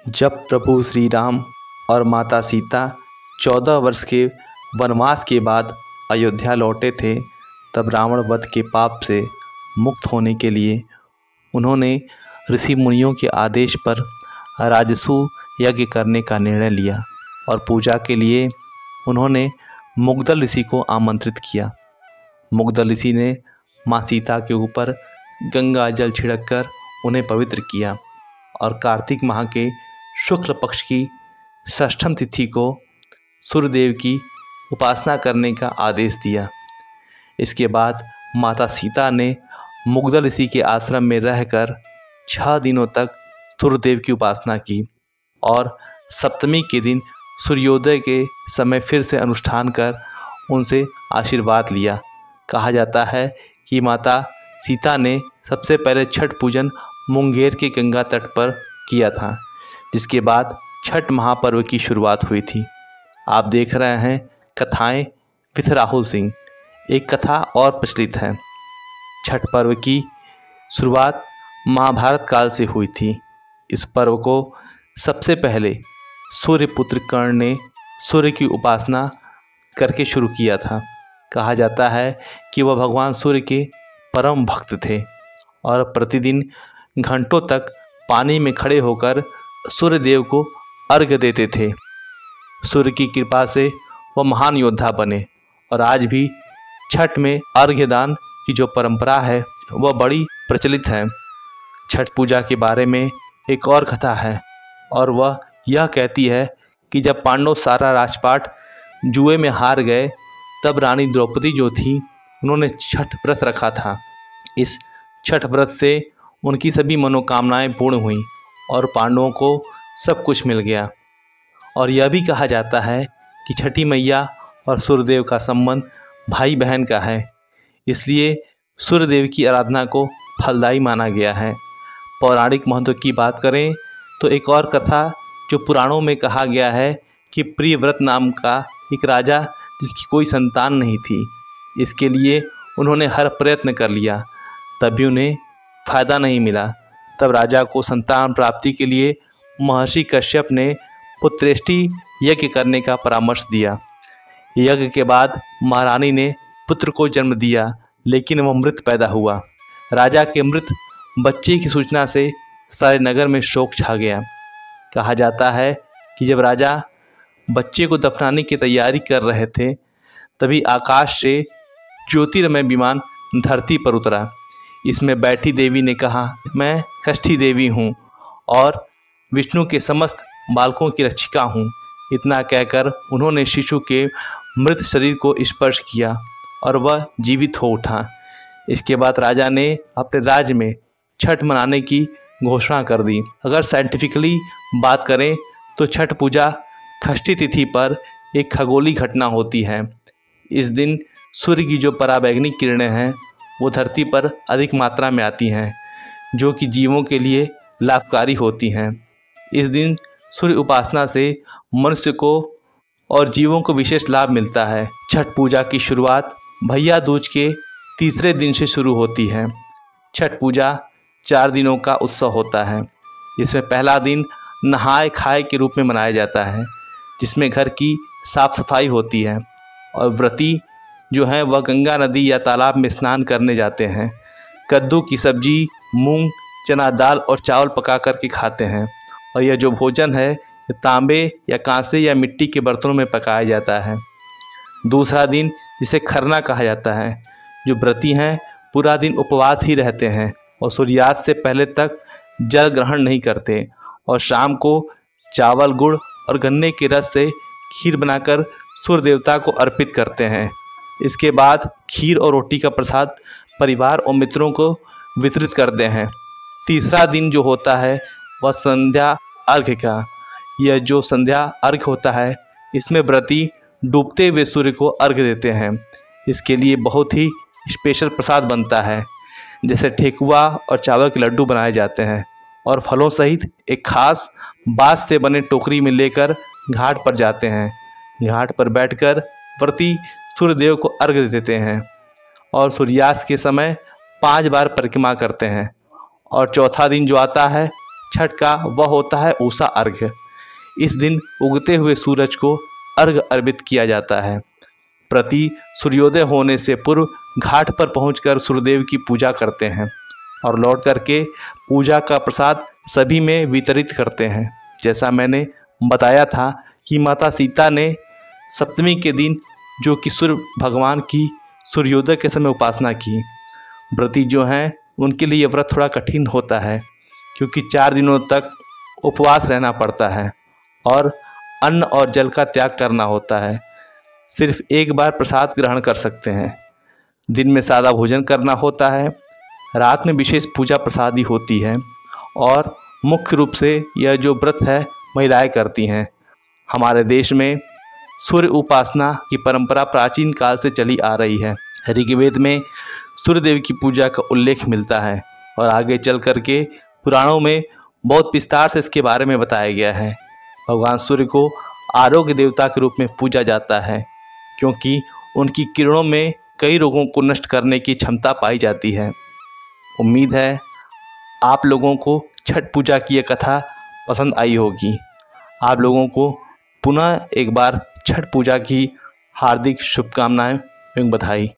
जब प्रभु श्री राम और माता सीता 14 वर्ष के वनवास के बाद अयोध्या लौटे थे, तब रावण वध के पाप से मुक्त होने के लिए उन्होंने ऋषि मुनियों के आदेश पर राजसू यज्ञ करने का निर्णय लिया और पूजा के लिए उन्होंने मुग्दल ऋषि को आमंत्रित किया। मुग्दल ऋषि ने माँ सीता के ऊपर गंगा जल छिड़ककर उन्हें पवित्र किया और कार्तिक माह के शुक्ल पक्ष की षष्ठम तिथि को सूर्यदेव की उपासना करने का आदेश दिया। इसके बाद माता सीता ने मुग्दल ऋषि के आश्रम में रहकर 6 दिनों तक सूर्यदेव की उपासना की और सप्तमी के दिन सूर्योदय के समय फिर से अनुष्ठान कर उनसे आशीर्वाद लिया। कहा जाता है कि माता सीता ने सबसे पहले छठ पूजन मुंगेर के गंगा तट पर किया था, जिसके बाद छठ महापर्व की शुरुआत हुई थी। आप देख रहे हैं कथाएं विथ राहुल सिंह। एक कथा और प्रचलित है। छठ पर्व की शुरुआत महाभारत काल से हुई थी। इस पर्व को सबसे पहले सूर्यपुत्र कर्ण ने सूर्य की उपासना करके शुरू किया था। कहा जाता है कि वह भगवान सूर्य के परम भक्त थे और प्रतिदिन घंटों तक पानी में खड़े होकर सूर्यदेव को अर्घ्य देते थे। सूर्य की कृपा से वह महान योद्धा बने और आज भी छठ में अर्घ्य दान की जो परंपरा है वह बड़ी प्रचलित है। छठ पूजा के बारे में एक और कथा है और वह यह कहती है कि जब पांडव सारा राजपाट जुए में हार गए, तब रानी द्रौपदी जो थी उन्होंने छठ व्रत रखा था। इस छठ व्रत से उनकी सभी मनोकामनाएं पूर्ण हुईं और पांडवों को सब कुछ मिल गया। और यह भी कहा जाता है कि छठी मैया और सूर्यदेव का संबंध भाई बहन का है, इसलिए सूर्यदेव की आराधना को फलदायी माना गया है। पौराणिक महत्व की बात करें तो एक और कथा जो पुराणों में कहा गया है कि प्रियव्रत नाम का एक राजा जिसकी कोई संतान नहीं थी, इसके लिए उन्होंने हर प्रयत्न कर लिया, तभी उन्हें फ़ायदा नहीं मिला। तब राजा को संतान प्राप्ति के लिए महर्षि कश्यप ने पुत्रेष्टि यज्ञ करने का परामर्श दिया। यज्ञ के बाद महारानी ने पुत्र को जन्म दिया, लेकिन वह मृत पैदा हुआ। राजा के मृत बच्चे की सूचना से सारे नगर में शोक छा गया। कहा जाता है कि जब राजा बच्चे को दफनाने की तैयारी कर रहे थे, तभी आकाश से ज्योतिर्मय विमान धरती पर उतरा। इसमें बैठी देवी ने कहा, मैं षष्ठी देवी हूँ और विष्णु के समस्त बालकों की रक्षिका हूँ। इतना कहकर उन्होंने शिशु के मृत शरीर को स्पर्श किया और वह जीवित हो उठा। इसके बाद राजा ने अपने राज्य में छठ मनाने की घोषणा कर दी। अगर साइंटिफिकली बात करें तो छठ पूजा षष्ठी तिथि पर एक खगोलीय घटना होती है। इस दिन सूर्य की जो पराबैंगनी किरणें हैं वो धरती पर अधिक मात्रा में आती हैं, जो कि जीवों के लिए लाभकारी होती हैं। इस दिन सूर्य उपासना से मनुष्य को और जीवों को विशेष लाभ मिलता है। छठ पूजा की शुरुआत भैया दूज के तीसरे दिन से शुरू होती है। छठ पूजा 4 दिनों का उत्सव होता है, जिसमें पहला दिन नहाय खाए के रूप में मनाया जाता है, जिसमें घर की साफ सफाई होती है और व्रती जो हैं वह गंगा नदी या तालाब में स्नान करने जाते हैं। कद्दू की सब्जी, मूंग, चना दाल और चावल पका कर के खाते हैं और यह जो भोजन है ये तांबे या कांसे या मिट्टी के बर्तनों में पकाया जाता है। दूसरा दिन जिसे खरना कहा जाता है, जो व्रती हैं पूरा दिन उपवास ही रहते हैं और सूर्यास्त से पहले तक जल ग्रहण नहीं करते और शाम को चावल, गुड़ और गन्ने के रस से खीर बनाकर सूर्य देवता को अर्पित करते हैं। इसके बाद खीर और रोटी का प्रसाद परिवार और मित्रों को वितरित करते हैं। तीसरा दिन जो होता है वह संध्या अर्घ्य का। यह जो संध्या अर्घ्य होता है, इसमें व्रती डूबते हुए सूर्य को अर्घ्य देते हैं। इसके लिए बहुत ही स्पेशल प्रसाद बनता है, जैसे ठेकुआ और चावल के लड्डू बनाए जाते हैं और फलों सहित एक खास बांस से बने टोकरी में लेकर घाट पर जाते हैं। घाट पर बैठकर व्रती सूर्यदेव को अर्घ्य देते हैं और सूर्यास्त के समय 5 बार परिक्रमा करते हैं। और चौथा दिन जो आता है छठ का वह होता है उषा अर्घ्य। इस दिन उगते हुए सूरज को अर्घ्य अर्पित किया जाता है। प्रति सूर्योदय होने से पूर्व घाट पर पहुंचकर सूर्यदेव की पूजा करते हैं और लौट करके पूजा का प्रसाद सभी में वितरित करते हैं। जैसा मैंने बताया था कि माता सीता ने सप्तमी के दिन जो कि सूर्य भगवान की सूर्योदय के समय उपासना की। व्रती जो हैं उनके लिए यह व्रत थोड़ा कठिन होता है, क्योंकि 4 दिनों तक उपवास रहना पड़ता है और अन्न और जल का त्याग करना होता है। सिर्फ एक बार प्रसाद ग्रहण कर सकते हैं। दिन में सादा भोजन करना होता है, रात में विशेष पूजा प्रसादी होती है और मुख्य रूप से यह जो व्रत है महिलाएं करती हैं। हमारे देश में सूर्य उपासना की परंपरा प्राचीन काल से चली आ रही है। ऋग्वेद में सूर्यदेव की पूजा का उल्लेख मिलता है और आगे चल करके पुराणों में बहुत विस्तार से इसके बारे में बताया गया है। भगवान सूर्य को आरोग्य देवता के रूप में पूजा जाता है, क्योंकि उनकी किरणों में कई रोगों को नष्ट करने की क्षमता पाई जाती है। उम्मीद है आप लोगों को छठ पूजा की यह कथा पसंद आई होगी। आप लोगों को पुनः एक बार छठ पूजा की हार्दिक शुभकामनाएं एवं बधाई।